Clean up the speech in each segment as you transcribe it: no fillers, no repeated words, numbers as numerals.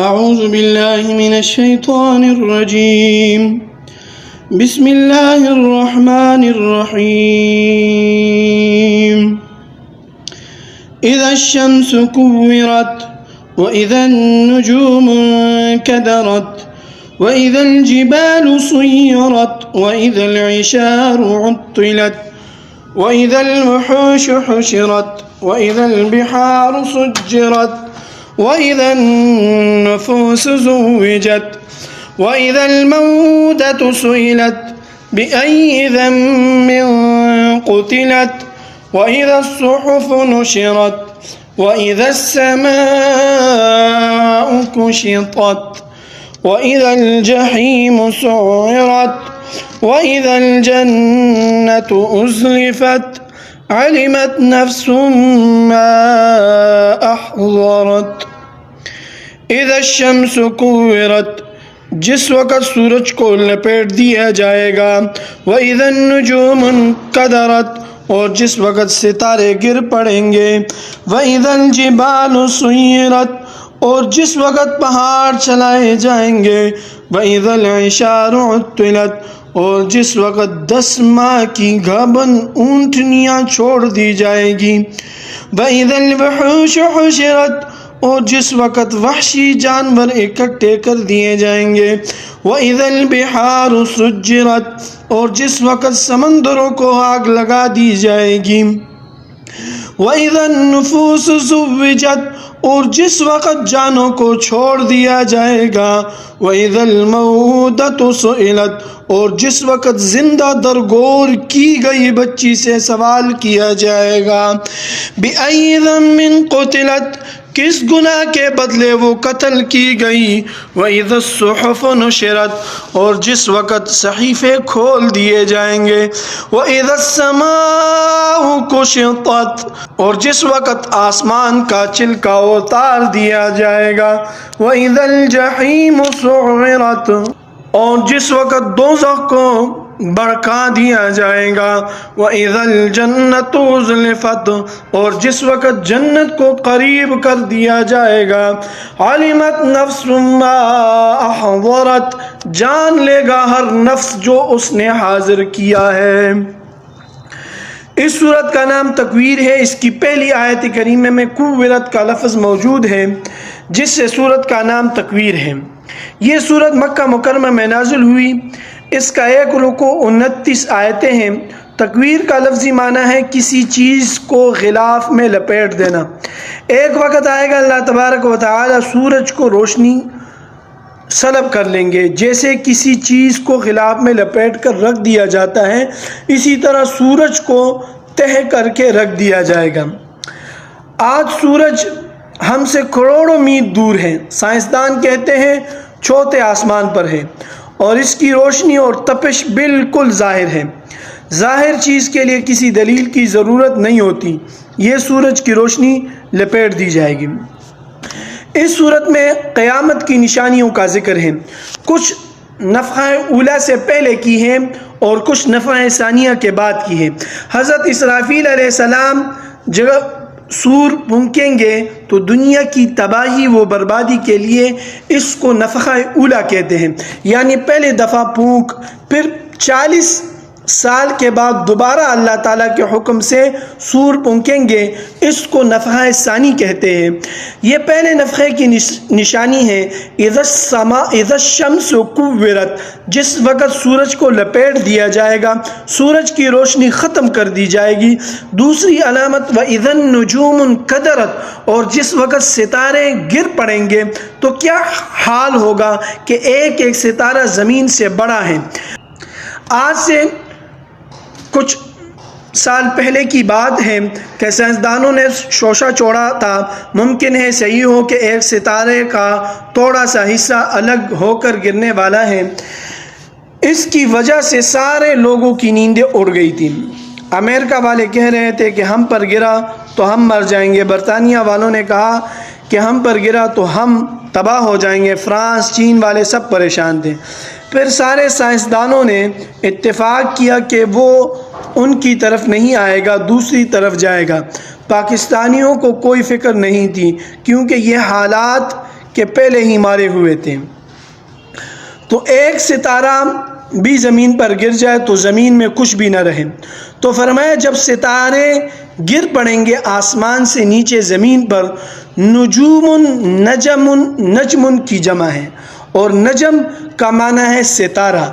أعوذ بالله من الشيطان الرجيم. بسم الله الرحمن الرحيم. إذا الشمس كورت وإذا النجوم انكدرت وإذا الجبال سيرت وإذا العشار عطلت وإذا الوحوش حشرت وإذا البحار سجرت وإذا النفوس زوجت وإذا الموءودة سئلت بأي ذنب قتلت وإذا الصحف نشرت وإذا السماء كشطت وإذا الجحيم سعرت وإذا الجنة أزلفت علمت نفس ما أحضرت. اذا الشمس کورت، جس وقت سورج کو لپیٹ دیا جائے گا، وَإِذَا النُّجُومُ انْكَدَرَتْ، اور جس وقت ستارے گر پڑیں گے، وَإِذَا الْجِبَالُ سُيِّرَتْ، اور جس وقت پہاڑ چلائے جائیں گے، وَإِذَا الْعِشَارُ عُطِّلَتْ، اور جس وقت 10 ماہ کی گابن اونٹنیاں چھوڑ دی جائے گی، وَإِذَا الْوُحُوشُ حُشِرَتْ، اور جس وقت وحشی جانور اکٹھے کر دیے جائیں گے، وَإِذَا الْبِحَارُ سُجِّرَتْ، اور جس وقت سمندروں کو آگ لگا دی جائے گی، وَإِذَا النُّفُوسُ زُوِّجَتْ، اور جس وقت جانوں کو چھوڑ دیا جائے گا، وَإِذَا الْمَوْءُودَةُ سُئِلَتْ، اور جس وقت زندہ درگور کی گئی بچی سے سوال کیا جائے گا، بِأَيِّ ذَنبٍ قُتِلَتْ، کس گناہ کے بدلے وہ قتل کی گئی، وَإِذَا الصُّحُفُ نُشِرَتْ، اور جس وقت صحیفے کھول دیے جائیں گے، وَإِذَا السَّمَاءُ كُشِطَتْ، اور جس وقت آسمان کا چلکا اتار دیا جائے گا، وَإِذَا الْجَحِيمُ سُعِّرَتْ، اور جس وقت دوزخ کو بھڑکا دیا جائے گا، وَإِذَا الْجَنَّةُ أُزْلِفَتْ، اور جس وقت جنت کو قریب کر دیا جائے گا، عَلِمَتْ نَفْسٌ مَّا أَحْضَرَتْ، جان لے گا ہر نفس جو اس نے حاضر کیا ہے۔ اس سورت کا نام تکویر ہے۔ اس کی پہلی آیت کریمہ میں کورت کا لفظ موجود ہے، جس سے سورت کا نام تکویر ہے۔ یہ سورت مکہ مکرمہ میں نازل ہوئی۔ اس کا 1 رکوع 29 آیتیں ہیں۔ تکویر کا لفظی معنی ہے کسی چیز کو غلاف میں لپیٹ دینا۔ ایک وقت آئے گا اللہ تبارک و تعالی سورج کو روشنی سلب کر لیں گے، جیسے کسی چیز کو غلاف میں لپیٹ کر رکھ دیا جاتا ہے، اسی طرح سورج کو تہ کر کے رکھ دیا جائے گا۔ آج سورج ہم سے کروڑوں میل دور ہے۔ سائنسدان کہتے ہیں چوتھے آسمان پر ہے، اور اس کی روشنی اور تپش بالکل ظاہر ہے۔ ظاہر چیز کے لیے کسی دلیل کی ضرورت نہیں ہوتی۔ یہ سورج کی روشنی لپیٹ دی جائے گی۔ اس صورت میں قیامت کی نشانیوں کا ذکر ہے۔ کچھ نفخہ اولیٰ سے پہلے کی ہیں اور کچھ نفخہ ثانیہ کے بعد کی ہیں۔ حضرت اسرافیل علیہ السلام جب سور پھونکیں گے تو دنیا کی تباہی و بربادی کے لیے اس کو نفخہ اولیٰ کہتے ہیں، یعنی پہلے دفعہ پھونک، پھر 40 سال کے بعد دوبارہ اللہ تعالیٰ کے حکم سے سور پھونکیں گے، اس کو نفخہ ثانی کہتے ہیں۔ یہ پہلے نفخے کی نشانی ہے۔ اذا الشمس کورت، جس وقت سورج کو لپیٹ دیا جائے گا، سورج کی روشنی ختم کر دی جائے گی۔ دوسری علامت وَإِذَا النُّجُومُ انْكَدَرَتْ، اور جس وقت ستارے گر پڑیں گے تو کیا حال ہوگا کہ ایک ایک ستارہ زمین سے بڑا ہے۔ آج سے کچھ سال پہلے کی بات ہے کہ سائنسدانوں نے شوشہ چھوڑا تھا، ممکن ہے صحیح ہو کہ ایک ستارے کا تھوڑا سا حصہ الگ ہو کر گرنے والا ہے۔ اس کی وجہ سے سارے لوگوں کی نیندیں اڑ گئی تھیں۔ امریکہ والے کہہ رہے تھے کہ ہم پر گرا تو ہم مر جائیں گے، برطانیہ والوں نے کہا کہ ہم پر گرا تو ہم تباہ ہو جائیں گے، فرانس، چین والے سب پریشان تھے۔ پھر سارے سائنسدانوں نے اتفاق کیا کہ وہ ان کی طرف نہیں آئے گا، دوسری طرف جائے گا۔ پاکستانیوں کو کوئی فکر نہیں تھی، کیونکہ یہ حالات کہ پہلے ہی مارے ہوئے تھے۔ تو ایک ستارہ بھی زمین پر گر جائے تو زمین میں کچھ بھی نہ رہے۔ تو فرمایا جب ستارے گر پڑیں گے آسمان سے نیچے زمین پر، نجوم نجم کی جمع ہے، اور نجم کا معنی ہے ستارہ۔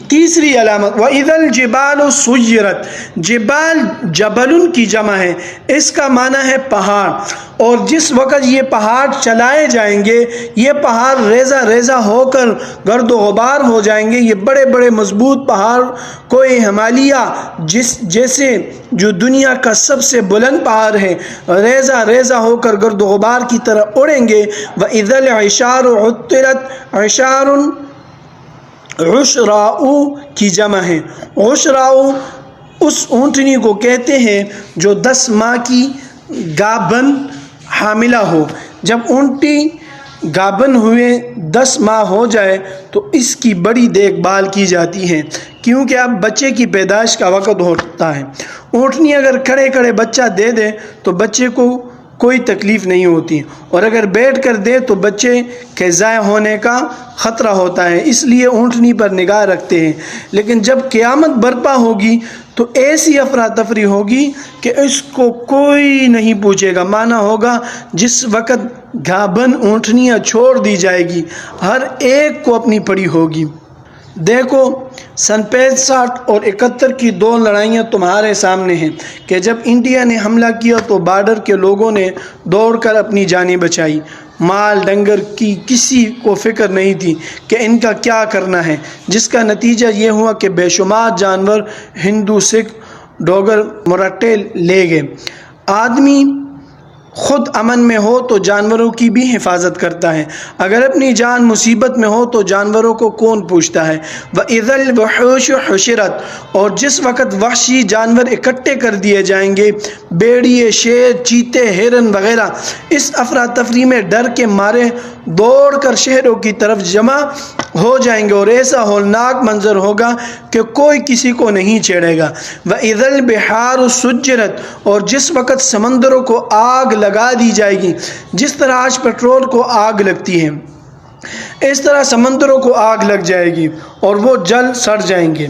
تیسری علامت وَإِذَا الْجِبَالُ سُيِّرَتْ، جبال جبل کی جمع ہے، اس کا معنی ہے پہاڑ، اور جس وقت یہ پہاڑ چلائے جائیں گے، یہ پہاڑ ریزہ ریزہ ہو کر گرد و غبار ہو جائیں گے۔ یہ بڑے بڑے مضبوط پہاڑ، کوئی ہمالیہ جیسے جو دنیا کا سب سے بلند پہاڑ ہے، ریزہ ریزہ ہو کر گرد و غبار کی طرح اڑیں گے۔ وَإِذَا الْعِشَارُ عُطِّلَتْ، عشار عشراء کی جمع ہے۔ عشراء اس اونٹنی کو کہتے ہیں جو 10 ماہ کی گابن حاملہ ہو۔ جب اونٹی گابن ہوئے 10 ماہ ہو جائے تو اس کی بڑی دیکھ بھال کی جاتی ہے، کیونکہ اب بچے کی پیدائش کا وقت ہوتا ہے۔ اونٹنی اگر کھڑے کھڑے بچہ دے دے تو بچے کو کوئی تکلیف نہیں ہوتی، اور اگر بیٹھ کر دے تو بچے کے ضائع ہونے کا خطرہ ہوتا ہے، اس لیے اونٹنی پر نگاہ رکھتے ہیں۔ لیکن جب قیامت برپا ہوگی تو ایسی افراتفری ہوگی کہ اس کو کوئی نہیں پوچھے گا۔ معنی ہوگا جس وقت گابن اونٹنیاں چھوڑ دی جائے گی، ہر ایک کو اپنی پڑی ہوگی۔ دیکھو سن 65 اور 71 کی 2 لڑائیاں تمہارے سامنے ہیں کہ جب انڈیا نے حملہ کیا تو بارڈر کے لوگوں نے دوڑ کر اپنی جانیں بچائی۔ مال ڈنگر کی کسی کو فکر نہیں تھی کہ ان کا کیا کرنا ہے، جس کا نتیجہ یہ ہوا کہ بے شمار جانور ہندو، سکھ، ڈوگر، مراٹھے لے گئے۔ آدمی خود امن میں ہو تو جانوروں کی بھی حفاظت کرتا ہے، اگر اپنی جان مصیبت میں ہو تو جانوروں کو کون پوچھتا ہے۔ وَإِذَا الْوُحُوشُ حُشِرَتْ، اور جس وقت وحشی جانور اکٹھے کر دیے جائیں گے، بھیڑیے، شیر، چیتے، ہرن وغیرہ، اس افراتفری میں ڈر کے مارے دوڑ کر شہروں کی طرف جمع ہو جائیں گے، اور ایسا ہولناک منظر ہوگا کہ کوئی کسی کو نہیں چھیڑے گا۔ وَإِذَا الْبِحَارُ سُجِّرَتْ، اور جس وقت سمندروں کو آگ لگا دی جائے گی، جس طرح آج پیٹرول کو آگ لگتی ہے اس طرح سمندروں کو آگ لگ جائے گی اور وہ جل سڑ جائیں گے۔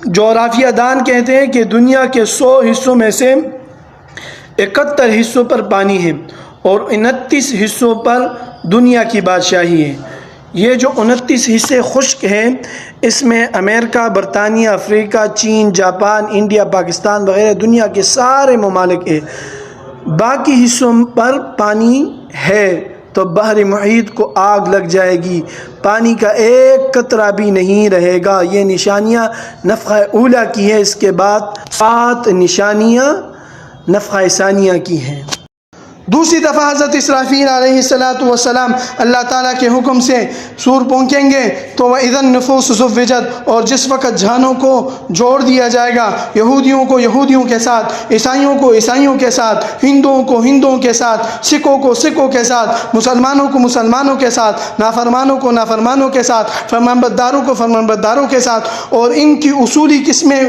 جغرافیہ دان کہتے ہیں کہ دنیا کے 100 حصوں میں سے 71 حصوں پر پانی ہے اور 29 حصوں پر دنیا کی بادشاہی ہے۔ یہ جو 29 حصے خشک ہیں، اس میں امریکہ، برطانیہ، افریقہ، چین، جاپان، انڈیا، پاکستان وغیرہ دنیا کے سارے ممالک ہیں۔ باقی حصوں پر پانی ہے تو بحر محیط کو آگ لگ جائے گی، پانی کا ایک قطرہ بھی نہیں رہے گا۔ یہ نشانیاں نفخہ اولیٰ کی ہے، اس کے بعد 7 نشانیاں نفخہ ثانیہ کی ہیں۔ دوسری دفعہ حضرت اسرافیل علیہ السلام اللہ تعالیٰ کے حکم سے سور پھونکیں گے تو وَإِذَا النُّفُوسُ زُوِّجَتْ، اور جس وقت جانوں کو جوڑ دیا جائے گا، یہودیوں کو یہودیوں کے ساتھ، عیسائیوں کو عیسائیوں کے ساتھ، ہندوؤں کو ہندوؤں کے ساتھ، سکھوں کو سکھوں کے ساتھ، مسلمانوں کو مسلمانوں کے ساتھ، نافرمانوں کو نافرمانوں کے ساتھ، فرمانبرداروں کو فرمانبرداروں کے ساتھ، اور ان کی اصولی قسمیں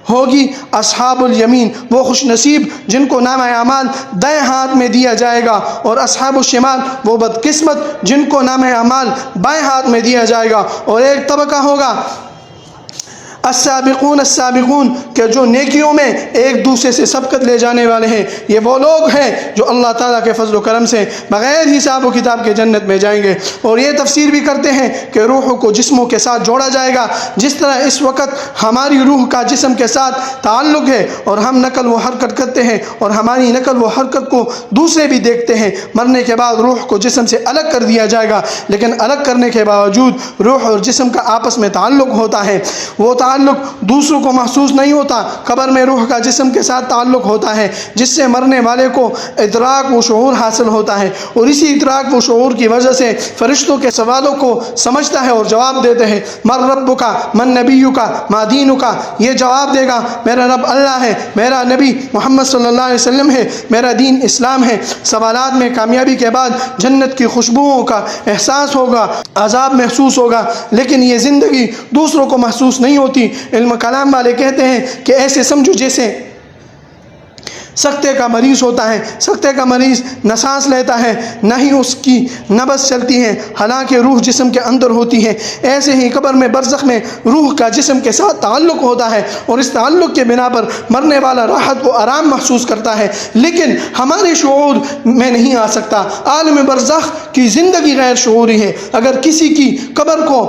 ہوگی اصحاب الیمین، وہ خوش نصیب جن کو نامہ اعمال دائیں ہاتھ میں دیا جائے گا، اور اصحاب الشمال وہ بدقسمت جن کو نامہ اعمال بائیں ہاتھ میں دیا جائے گا۔ اور ایک طبقہ ہوگا السابقون السابقون کہ جو نیکیوں میں ایک دوسرے سے سبقت لے جانے والے ہیں، یہ وہ لوگ ہیں جو اللہ تعالیٰ کے فضل و کرم سے بغیر حساب و کتاب کے جنت میں جائیں گے۔ اور یہ تفسیر بھی کرتے ہیں کہ روح کو جسموں کے ساتھ جوڑا جائے گا، جس طرح اس وقت ہماری روح کا جسم کے ساتھ تعلق ہے اور ہم نقل و حرکت کرتے ہیں اور ہماری نقل و حرکت کو دوسرے بھی دیکھتے ہیں، مرنے کے بعد روح کو جسم سے الگ کر دیا جائے گا، لیکن الگ کرنے کے باوجود روح اور جسم کا آپس میں تعلق ہوتا ہے۔ وہ تعلق دوسروں کو محسوس نہیں ہوتا۔ قبر میں روح کا جسم کے ساتھ تعلق ہوتا ہے، جس سے مرنے والے کو ادراک و شعور حاصل ہوتا ہے، اور اسی ادراک و شعور کی وجہ سے فرشتوں کے سوالوں کو سمجھتا ہے اور جواب دیتے ہیں۔ من ربک، من نبیک، ما دینک، یہ جواب دے گا میرا رب اللہ ہے، میرا نبی محمد صلی اللہ علیہ وسلم ہے، میرا دین اسلام ہے۔ سوالات میں کامیابی کے بعد جنت کی خوشبوؤں کا احساس ہوگا، عذاب محسوس ہوگا، لیکن یہ زندگی دوسروں کو محسوس نہیں ہوتی۔ علم کلام والے کہتے ہیں کہ ایسے سمجھو جیسے سکتے کا مریض ہوتا ہے، سکتے کا مریض نہ سانس لیتا ہے نہ ہی اس کی نبض چلتی ہے، حالانکہ روح جسم کے اندر ہوتی ہے۔ ایسے ہی قبر میں برزخ میں روح کا جسم کے ساتھ تعلق ہوتا ہے، اور اس تعلق کے بنا پر مرنے والا راحت و آرام محسوس کرتا ہے، لیکن ہمارے شعور میں نہیں آ سکتا۔ عالم برزخ کی زندگی غیر شعوری ہے۔ اگر کسی کی قبر کو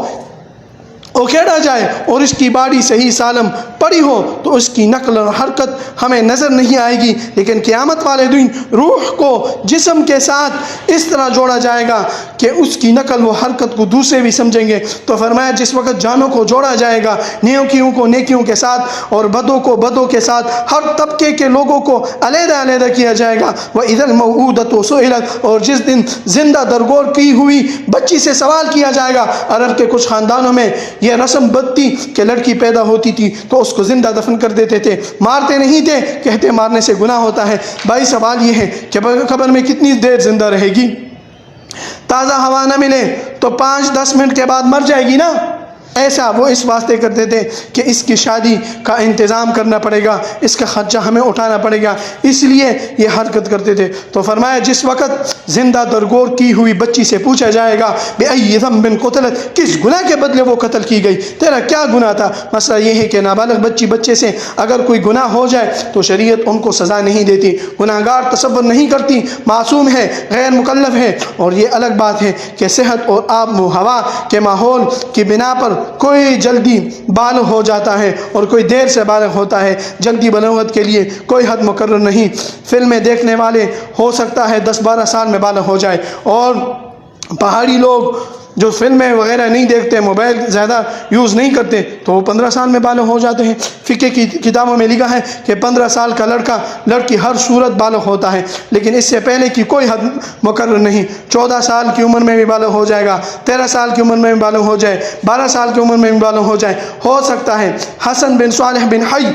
اکھیڑا جائے اور اس کی باڈی صحیح سالم پڑی ہو تو اس کی نقل و حرکت ہمیں نظر نہیں آئے گی، لیکن قیامت والے دن روح کو جسم کے ساتھ اس طرح جوڑا جائے گا کہ اس کی نقل و حرکت کو دوسرے بھی سمجھیں گے۔ تو فرمایا جس وقت جانوں کو جوڑا جائے گا، نیکیوں کو نیکیوں کے ساتھ اور بدوں کو بدوں کے ساتھ، ہر طبقے کے لوگوں کو علیحدہ علیحدہ کیا جائے گا۔ وَإِذَا الْمَوْءُودَةُ سُئِلَتْ، اور جس دن زندہ درگور کی ہوئی بچی سے سوال کیا جائے گا۔ عرب کے کچھ خاندانوں میں یہ رسم بدتی کہ لڑکی پیدا ہوتی تھی تو اس کو زندہ دفن کر دیتے تھے، مارتے نہیں تھے، کہتے مارنے سے گناہ ہوتا ہے۔ بھائی سوال یہ ہے کہ قبر میں کتنی دیر زندہ رہے گی؟ تازہ ہوا نہ ملے تو 5-10 منٹ کے بعد مر جائے گی نا۔ ایسا وہ اس واسطے کرتے تھے کہ اس کی شادی کا انتظام کرنا پڑے گا، اس کا خرچہ ہمیں اٹھانا پڑے گا، اس لیے یہ حرکت کرتے تھے۔ تو فرمایا جس وقت زندہ درگور کی ہوئی بچی سے پوچھا جائے گا بِأَيِّ ذَنبٍ قُتِلَتْ، کس گناہ کے بدلے وہ قتل کی گئی، تیرا کیا گناہ تھا؟ مسئلہ یہ ہے کہ نابالغ بچے سے اگر کوئی گناہ ہو جائے تو شریعت ان کو سزا نہیں دیتی، گناہ گار تصور نہیں کرتی، معصوم ہے، غیر مکلف ہے۔ اور یہ الگ بات ہے کہ صحت اور آب و ہوا کے ماحول کی بنا پر کوئی جلدی بالغ ہو جاتا ہے اور کوئی دیر سے بالغ ہوتا ہے۔ جلدی بلوغت کے لیے کوئی حد مقرر نہیں۔ فلمیں دیکھنے والے ہو سکتا ہے 10-12 سال میں بالغ ہو جائے، اور پہاڑی لوگ جو فلمیں وغیرہ نہیں دیکھتے، موبائل زیادہ یوز نہیں کرتے، تو وہ 15 سال میں بالغ ہو جاتے ہیں۔ فقہ کی کتابوں میں لکھا ہے کہ 15 سال کا لڑکی ہر صورت بالغ ہوتا ہے، لیکن اس سے پہلے کی کوئی حد مقرر نہیں۔ 14 سال کی عمر میں بھی بالغ ہو جائے گا، 13 سال کی عمر میں بھی بالغ ہو جائے، 12 سال کی عمر میں بھی بالغ ہو جائے، ہو سکتا ہے۔ حسن بن صالح بن حی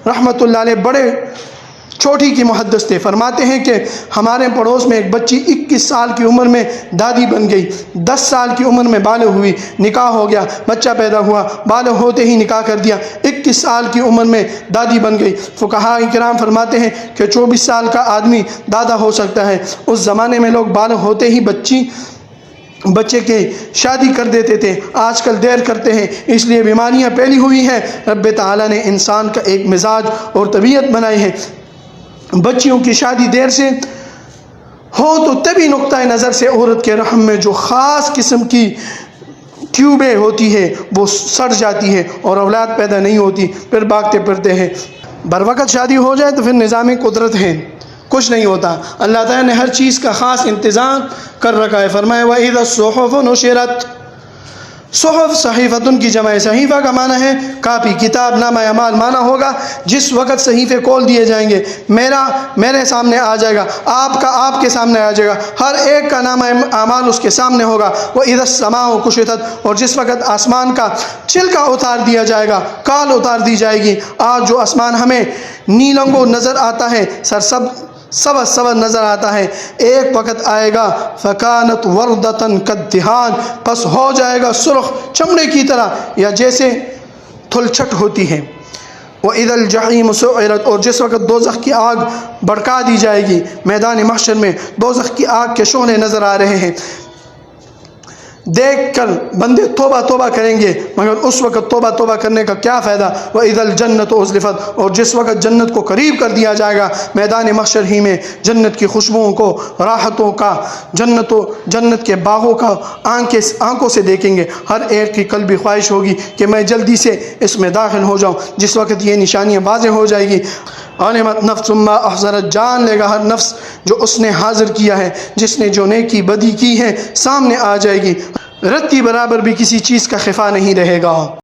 رحمۃ اللہ علیہ بڑے چھوٹی کی محدث تھے، فرماتے ہیں کہ ہمارے پڑوس میں ایک بچی 21 سال کی عمر میں دادی بن گئی، 10 سال کی عمر میں بالغ ہوئی، نکاح ہو گیا، بچہ پیدا ہوا، بالغ ہوتے ہی نکاح کر دیا، 21 سال کی عمر میں دادی بن گئی۔ فقہاء کرام فرماتے ہیں کہ 24 سال کا آدمی دادا ہو سکتا ہے۔ اس زمانے میں لوگ بالغ ہوتے ہی بچے کے شادی کر دیتے تھے، آج کل دیر کرتے ہیں، اس لیے بیماریاں پھیلی ہوئی ہیں۔ رب تعالیٰ نے انسان کا ایک مزاج اور طبیعت بنائی ہے، بچیوں کی شادی دیر سے ہو تو تبھی نقطۂ نظر سے عورت کے رحم میں جو خاص قسم کی ٹیوبیں ہوتی ہے وہ سڑ جاتی ہے اور اولاد پیدا نہیں ہوتی، پھر بھاگتے پھرتے ہیں۔ بر وقت شادی ہو جائے تو پھر نظام قدرت ہے، کچھ نہیں ہوتا۔ اللہ تعالیٰ نے ہر چیز کا خاص انتظام کر رکھا ہے۔ فرمایا وَإِذَا الصُّحُفُ نُشِرَتْ، صحف صحیفتن کی جمع ہے، صحیفہ کا معنی ہے کاپی، کتاب، نامہ اعمال معنی ہوگا جس وقت صحیفے کھول دیے جائیں گے، میرے سامنے آ جائے گا، آپ کا آپ کے سامنے آ جائے گا، ہر ایک کا نامہ اعمال اس کے سامنے ہوگا۔ وَإِذَا السَّمَاءُ كُشِطَتْ، اور جس وقت آسمان کا چھلکا اتار دیا جائے گا، کال اتار دی جائے گی۔ آج جو آسمان ہمیں نیلنگو نظر آتا ہے، سبز نظر آتا ہے، ایک وقت آئے گا فَكَانَتْ وَرْدَةً كَالدِّهَانِ، پس ہو جائے گا سرخ چمڑے کی طرح یا جیسے تھلچھٹ ہوتی ہے۔ وَإِذَا الْجَحِيمُ سُعِّرَتْ، اور جس وقت دوزخ کی آگ بھڑکا دی جائے گی، میدان محشر میں دوزخ کی آگ کے شعلے نظر آ رہے ہیں، دیکھ کر بندے توبہ توبہ کریں گے، مگر اس وقت توبہ کرنے کا کیا فائدہ۔ وَإِذَا الْجَنَّةُ أُزْلِفَتْ، اور جس وقت جنت کو قریب کر دیا جائے گا، میدان محشر ہی میں جنت کی خوشبوؤں کو، راحتوں کا، جنت کے باغوں کا آنکھوں سے دیکھیں گے۔ ہر ایک کی قلبی خواہش ہوگی کہ میں جلدی سے اس میں داخل ہو جاؤں۔ جس وقت یہ نشانیاں واضح ہو جائے گی، علمت نفس ما احضرت، جان لے گا ہر نفس جو اس نے حاضر کیا ہے، جس نے جو نیکی بدی کی ہے سامنے آ جائے گی، رتی برابر بھی کسی چیز کا خفا نہیں رہے گا۔